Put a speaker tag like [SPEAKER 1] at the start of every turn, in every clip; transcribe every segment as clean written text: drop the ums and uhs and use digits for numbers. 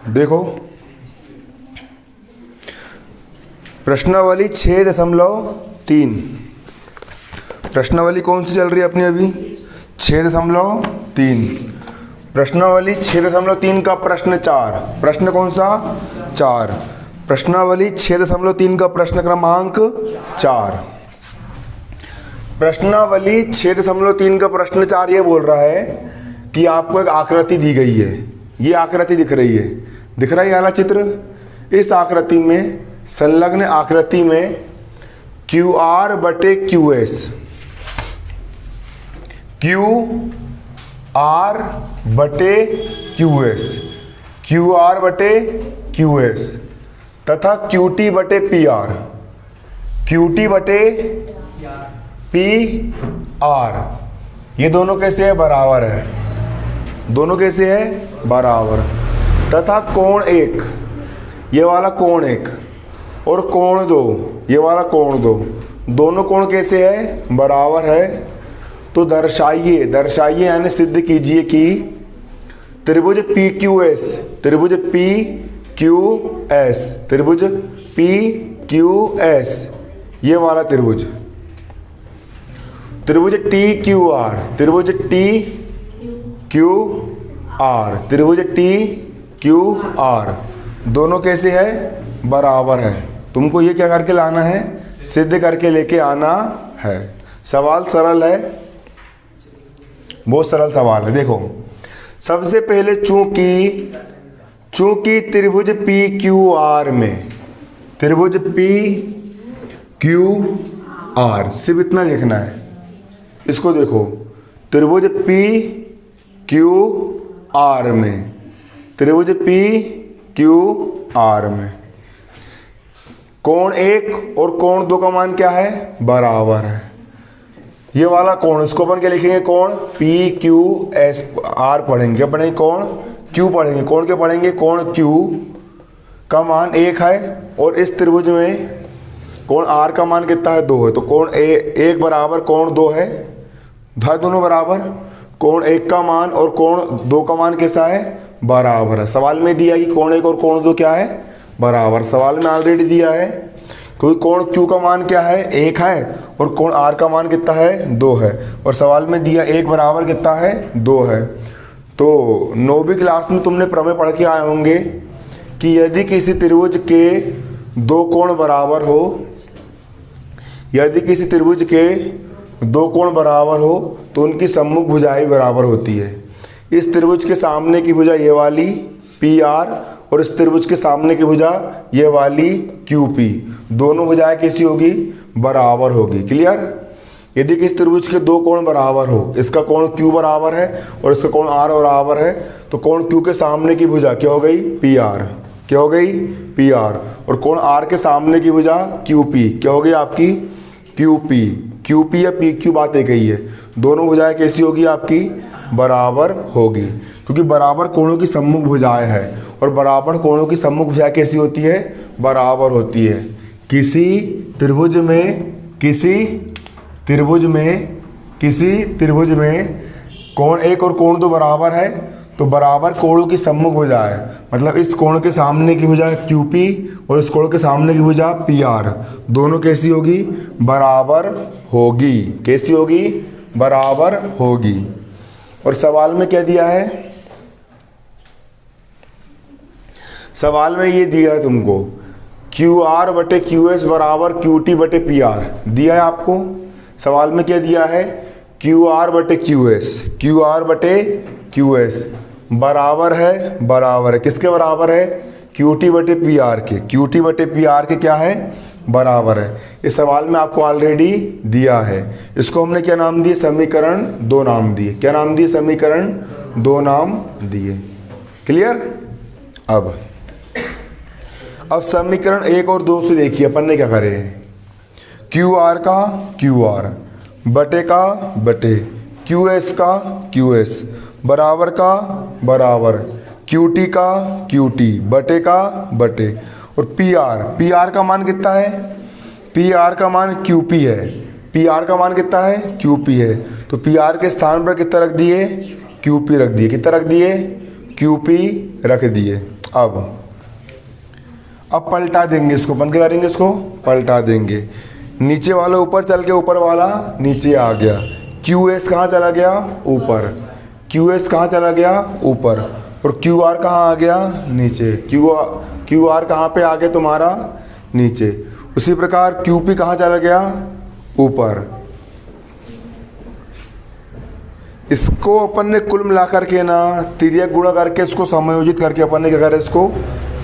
[SPEAKER 1] देखो प्रश्नावली 6.3, प्रश्नावली कौन सी चल रही है अपनी अभी? 6.3। प्रश्नावली 6.3 का प्रश्न 4। प्रश्न कौन सा? 4। प्रश्नावली 6.3 का प्रश्न क्रमांक 4। प्रश्नावली 6.3 का प्रश्न 4 ये बोल रहा है कि आपको एक आकृति दी गई है। ये आकृति दिख रही है, दिख रहा है वाला चित्र। इस आकृति में, संलग्न आकृति में QR बटे QS, QR बटे QS, QR बटे QS तथा QT बटे PR, QT बटे PR, ये दोनों कैसे है? बराबर है। दोनों कैसे है? बराबर। तथा कोण 1, ये वाला कोण 1 और कोण 2, ये वाला कोण 2, दोनों कोण कैसे है? बराबर है। तो दर्शाइए, दर्शाइए यानी सिद्ध कीजिए कि त्रिभुज PQS, त्रिभुज PQS, त्रिभुज PQS, ये वाला त्रिभुज, त्रिभुज TQR, त्रिभुज TQR, त्रिभुज TQR, दोनों कैसे है? बराबर है। तुमको ये क्या करके लाना है? सिद्ध करके लेके आना है। सवाल सरल है, बहुत सरल सवाल है। देखो सबसे पहले चूंकि त्रिभुज PQR में, त्रिभुज PQR, सिर्फ इतना लिखना है। इसको देखो, त्रिभुज PQR में, त्रिभुज PQR में कोण 1 और कोण 2 का मान क्या है? बराबर है। ये वाला कोण, इसको अपन क्या लिखेंगे? कोण PQS, R पढ़ेंगे, क्या पढ़ेंगे? कोण Q पढ़ेंगे। कोण क्या पढ़ेंगे? कोण Q का मान 1 है और इस त्रिभुज में कोण R का मान कितना है? 2 है। तो कोण 1 बराबर कोण 2 है, दोनों बराबर। कोण 1 का मान और कोण 2 का मान कैसा है? बराबर है। सवाल में दिया कि कोण 1 और कोण 2 क्या है? बराबर। सवाल में ऑलरेडी दिया है क्योंकि कोण Q का मान क्या है? 1 है और कोण R का मान कितना है? 2 है। और सवाल में दिया 1 बराबर कितना है? 2 है। तो 9वीं क्लास में तुमने प्रमेय पढ़ के आए होंगे कि यदि किसी त्रिभुज के 2 कोण बराबर हो, यदि किसी त्रिभुज के 2 कोण बराबर हो तो उनकी सम्मुख भुजाएं बराबर होती है। इस त्रिभुज के सामने की भुजा ये वाली PR और इस त्रिभुज के सामने की भुजा ये वाली QP, दोनों भुजाएं कैसी होगी? बराबर होगी। क्लियर? यदि किसी त्रिभुज के 2 कोण बराबर हो, इसका कोण Q बराबर है और इसका कोण R बराबर है, तो कोण Q के सामने की भुजा क्या हो गई? PR। क्या हो गई? PR। और कोण R के सामने की भुजा QP क्या हो गई आपकी? QP। QP या PQ बात एक ही है। दोनों भुजाएं कैसी होगी आपकी? बराबर होगी, क्योंकि बराबर कोणों की सम्मुख भुजाएं है और बराबर कोणों की सम्मुख भुजाएं कैसी होती है? बराबर होती है। किसी त्रिभुज में कोण 1 और कोण 2 बराबर है तो बराबर कोणों की सम्मुख भुजाएं, मतलब इस कोण के सामने की भुजा QP और इस कोण के सामने की भुजा PR, दोनों कैसी होगी? बराबर होगी। कैसी होगी? बराबर होगी। और सवाल में क्या दिया है? सवाल में ये दिया है तुमको QR बटे QS बराबर QT बटे PR दिया है आपको। सवाल में क्या दिया है? QR बटे QS, QR बटे QS बराबर है, बराबर है। किसके बराबर है? QT बटे PR के। QT बटे PR के क्या है? बराबर है। इस सवाल में आपको ऑलरेडी दिया है। इसको हमने क्या नाम दिए? समीकरण 2 नाम दिए। क्या नाम दिए? समीकरण 2 नाम दिए। क्लियर? अब समीकरण 1 और 2 से देखिए अपन ने क्या करे हैं। QR का QR, बटे का बटे, QS का QS, बराबर का बराबर, QT का QT, बटे का बटे, और PR का मान कितना है? PR का मान QP है। PR का मान कितना है? QP है। तो PR के स्थान पर कितना रख दिए? QP रख दिए। कितना रख दिए? QP रख दिए। अब पलटा देंगे इसको, अपन क्या करेंगे, इसको पलटा देंगे। नीचे वाला ऊपर चल के ऊपर वाला नीचे आ गया। क्यू एस कहाँ चला गया, ऊपर। क्यू एस कहाँ चला गया, ऊपर। और क्यू आर कहाँ आ गया, नीचे। क्यू आर कहाँ पे आ गया तुम्हारा, नीचे। उसी प्रकार क्यू पी कहाँ चला गया, ऊपर। इसको अपन ने कुल मिला करके ना तिर्यक गुणा करके इसको समायोजित करके अपन ने क्या करा, इसको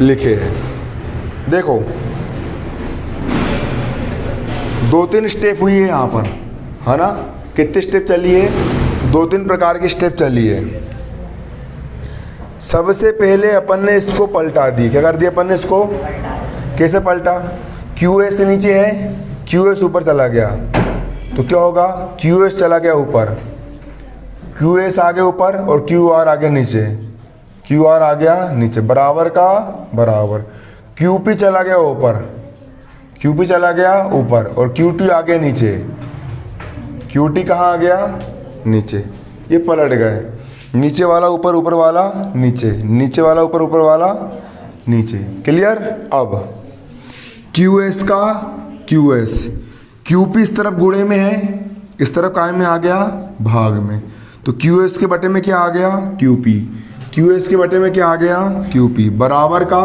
[SPEAKER 1] लिखे है। देखो 2-3 स्टेप हुई है यहाँ पर, है ना। कितने स्टेप चली है, 2-3 प्रकार की स्टेप चली है। सबसे पहले अपन ने इसको पलटा दी। क्या कर दिया अपन ने इसको, कैसे पलटा, क्यू एस नीचे है, क्यू एस ऊपर चला गया, तो क्या होगा, क्यू एस चला गया ऊपर, क्यू एस आगे ऊपर और क्यू आर आगे नीचे। क्यू आर आ गया नीचे, बराबर का बराबर। क्यू पी चला गया ऊपर, क्यू पी चला गया ऊपर और क्यू टी आ गया नीचे। क्यू टी कहाँ आ गया, नीचे। ये पलट गए, नीचे वाला ऊपर, ऊपर वाला नीचे, नीचे वाला ऊपर, ऊपर वाला नीचे। क्लियर। अब क्यू एस का क्यू एस, क्यू पी इस तरफ गुणे में है, इस तरफ काय में आ गया, भाग में। तो क्यू एस के बटे में क्या आ गया, क्यू पी। क्यू एस के बटे में क्या आ गया, क्यू पी, बराबर का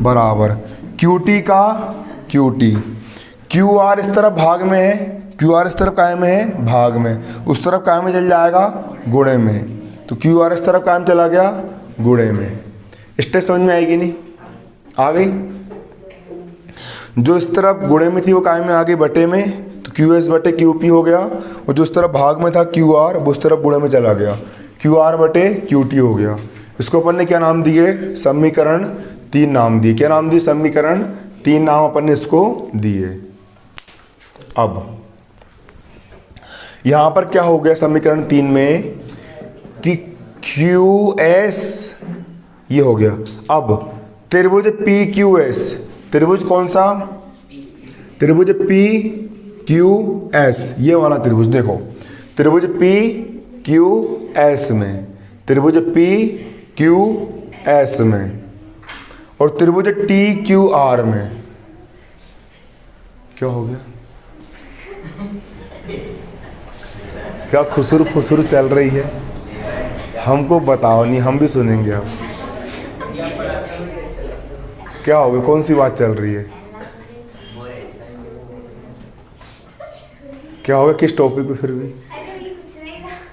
[SPEAKER 1] बराबर। क्यू टी का क्यू टी। क्यू आर इस तरफ भाग में है, क्यू आर इस तरफ काय में है, भाग में। उस तरफ काय में चल जाएगा, गुणे में। तो क्यू आर इस तरफ काय में चला गया, गुणे में। स्टेप समझ में आएगी नहीं, आ गई। जो इस तरफ गुणे में थी वो काय में आ गई, बटे में। तो क्यू एस बटे क्यू पी हो गया। और जो इस तरफ भाग में था क्यू आर, वो उस तरफ गुणे में चला गया, क्यू आर बटे क्यू टी हो गया। इसको अपन ने क्या नाम दिए, समीकरण 3 नाम दिए। क्या नाम दिए, समीकरण 3 नाम अपन ने इसको दिए। अब यहां पर क्या हो गया समीकरण 3 में कि क्यू एस ये हो गया। अब त्रिभुज पी क्यू एस, त्रिभुज कौन सा, त्रिभुज पी क्यू एस, ये वाला त्रिभुज। देखो त्रिभुज पी क्यू एस में, त्रिभुज पी क्यू एस में और त्रिभुज टी क्यू आर में। क्या हो गया, क्या खुसुर फुसुर चल रही है, हमको बताओ नहीं, हम भी सुनेंगे। अब क्या हो गया, कौन सी बात चल रही है, क्या होगा, किस टॉपिक पे।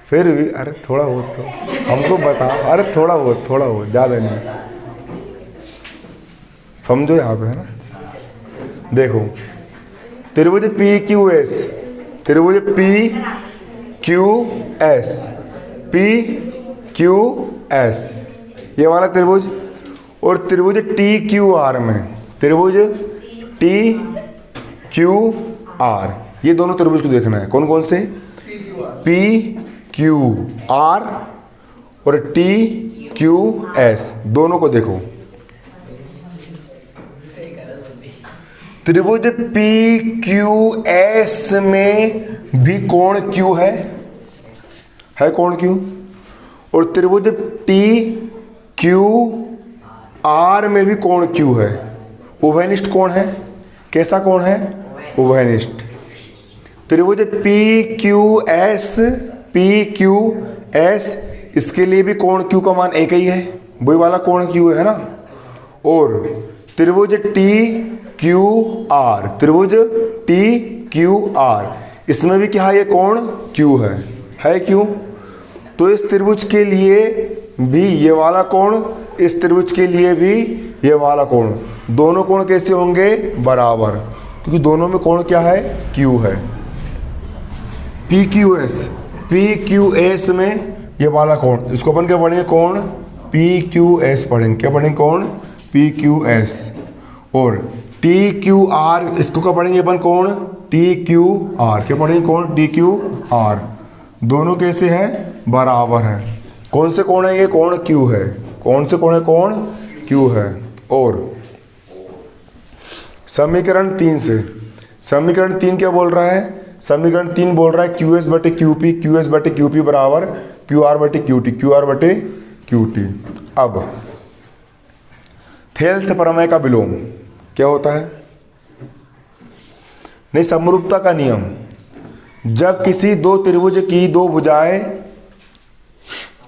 [SPEAKER 1] फिर भी अरे थोड़ा बहुत तो हमको बताओ, अरे थोड़ा बहुत ज़्यादा नहीं, समझो यहाँ पे, है ना। देखो त्रिभुज पी क्यू एस, त्रिभुज P Q S, P Q S ये वाला त्रिभुज। और त्रिभुज टी क्यू आर में, त्रिभुज टी क्यू आर, ये दोनों त्रिभुज को देखना है। कौन कौन से, पी क्यू आर और टी क्यू एस, दोनों को देखो। त्रिभुज पी क्यू एस में भी कोण क्यू है कोण क्यू। और त्रिभुज टी क्यू आर में भी कोण क्यू है, उभयनिष्ठ कोण है। कैसा कोण है, उभयनिष्ठ। त्रिभुज पी क्यू एस, इसके लिए भी कोण क्यू का मान एक ही है, वही वाला कोण क्यू है ना। और त्रिभुज टी क्यू आर, त्रिभुज टी क्यू आर, इसमें भी क्या है, ये कोण क्यू है क्यू। तो इस त्रिभुज के लिए भी ये वाला कोण, इस त्रिभुज के लिए भी ये वाला कोण, दोनों कोण कैसे होंगे, बराबर, क्योंकि दोनों में कोण क्या है, क्यू है। पी क्यू एस में ये वाला कोण, इसको अपन क्या पढ़ेंगे, कोण पी क्यू एस पढ़ेंगे। क्या पढ़ेंगे, कोण पी क्यू एस। और टी क्यू आर, इसको क्या पढ़ेंगे अपन, कोण टी क्यू आर। क्या पढ़ेंगे, कोण टी क्यू आर। दोनों कैसे हैं, बराबर है। कौन से कोण है, ये कोण क्यू है। कौन से कोण है, कोण क्यू है। और समीकरण 3 से, समीकरण 3 क्या बोल रहा है, समीकरण 3 बोल रहा है क्यू एस बटे क्यू पी, क्यू एस बटे क्यू पी बराबर क्यू आर बटे क्यू टी, क्यू आर बटे क्यू टी। अब थेल्थ प्रमेय का विलोम क्या होता है? नहीं, समरूपता का नियम। जब किसी दो त्रिभुज की दो भुजाएं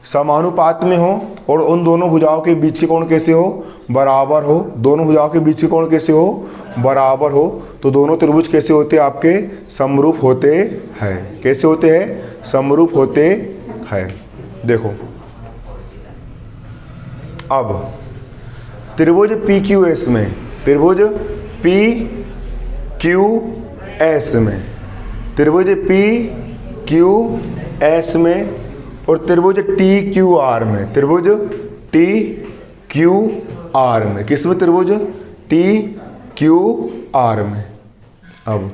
[SPEAKER 1] समानुपात में हो और उन दोनों भुजाओं के बीच के कोण कैसे हो? बराबर हो। दोनों भुजाओं के बीच के कोण कैसे हो? बराबर हो। तो दोनों त्रिभुज कैसे होते हैं आपके? समरूप होते हैं। कैसे होते हैं? समरूप होते हैं। देखो अब त्रिभुज PQS में, त्रिभुज PQS में, त्रिभुज PQS में और त्रिभुज TQR में, त्रिभुज TQR में, किसमें? त्रिभुज TQR में। अब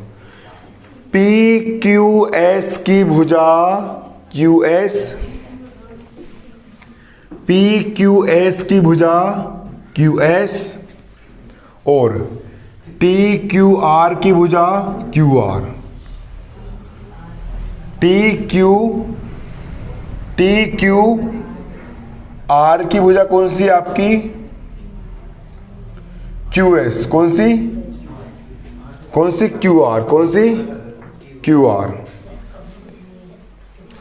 [SPEAKER 1] PQS की भुजा QS, PQS की भुजा QS और TQR की भुजा QR। TQR की भुजा कौन सी है आपकी? QS। कौन सी? QR। कौन सी? QR।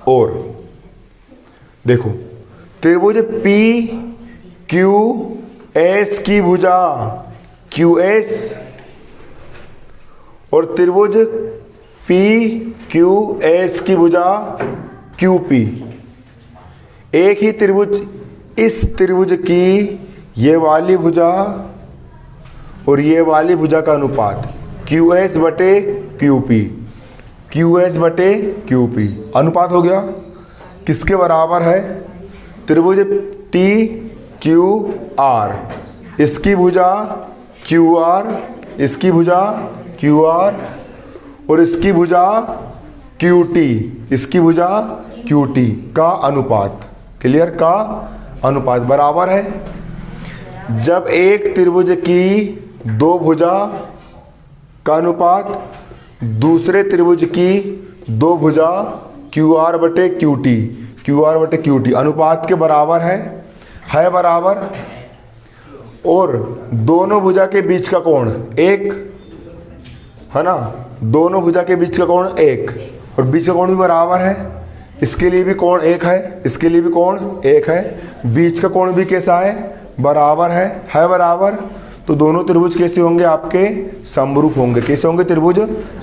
[SPEAKER 1] और देखो त्रिभुज PQS की भुजा QS और त्रिभुज PQS की भुजा QP। एक ही त्रिभुज, इस त्रिभुज की ये वाली भुजा और ये वाली भुजा का अनुपात QS बटे QP, QS बटे QP अनुपात हो गया। किसके बराबर है? त्रिभुज TQR, इसकी भुजा QR, इसकी भुजा QR और इसकी भुजा QT, इसकी भुजा QT का अनुपात। क्लियर? का अनुपात बराबर है। जब एक त्रिभुज की दो भुजा का अनुपात दूसरे त्रिभुज की दो भुजा QR बटे QT, QR बटे QT अनुपात के बराबर है बराबर। और दोनों भुजा के बीच का कोण एक है ना, दोनों भुजा के बीच का कोण एक और बीच का कोण भी बराबर है। इसके लिए भी कोण एक है, इसके लिए भी कोण एक है। बीच का कोण भी कैसा है? बराबर है बराबर। तो दोनों त्रिभुज कैसे होंगे आपके? समरूप होंगे। कैसे होंगे? त्रिभुज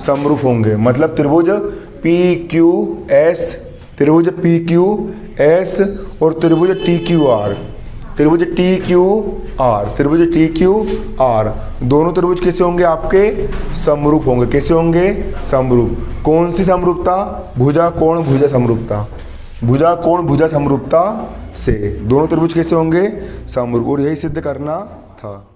[SPEAKER 1] समरूप होंगे। मतलब त्रिभुज PQS, त्रिभुज PQS और त्रिभुज TQR, त्रिभुज TQR, त्रिभुज TQR दोनों त्रिभुज कैसे होंगे आपके? समरूप होंगे। कैसे होंगे? समरूप। कौन सी समरूपता? भुजा कोण भुजा समरूपता, भुजा कोण भुजा समरूपता से दोनों त्रिभुज कैसे होंगे? समरूप। और यही सिद्ध करना था।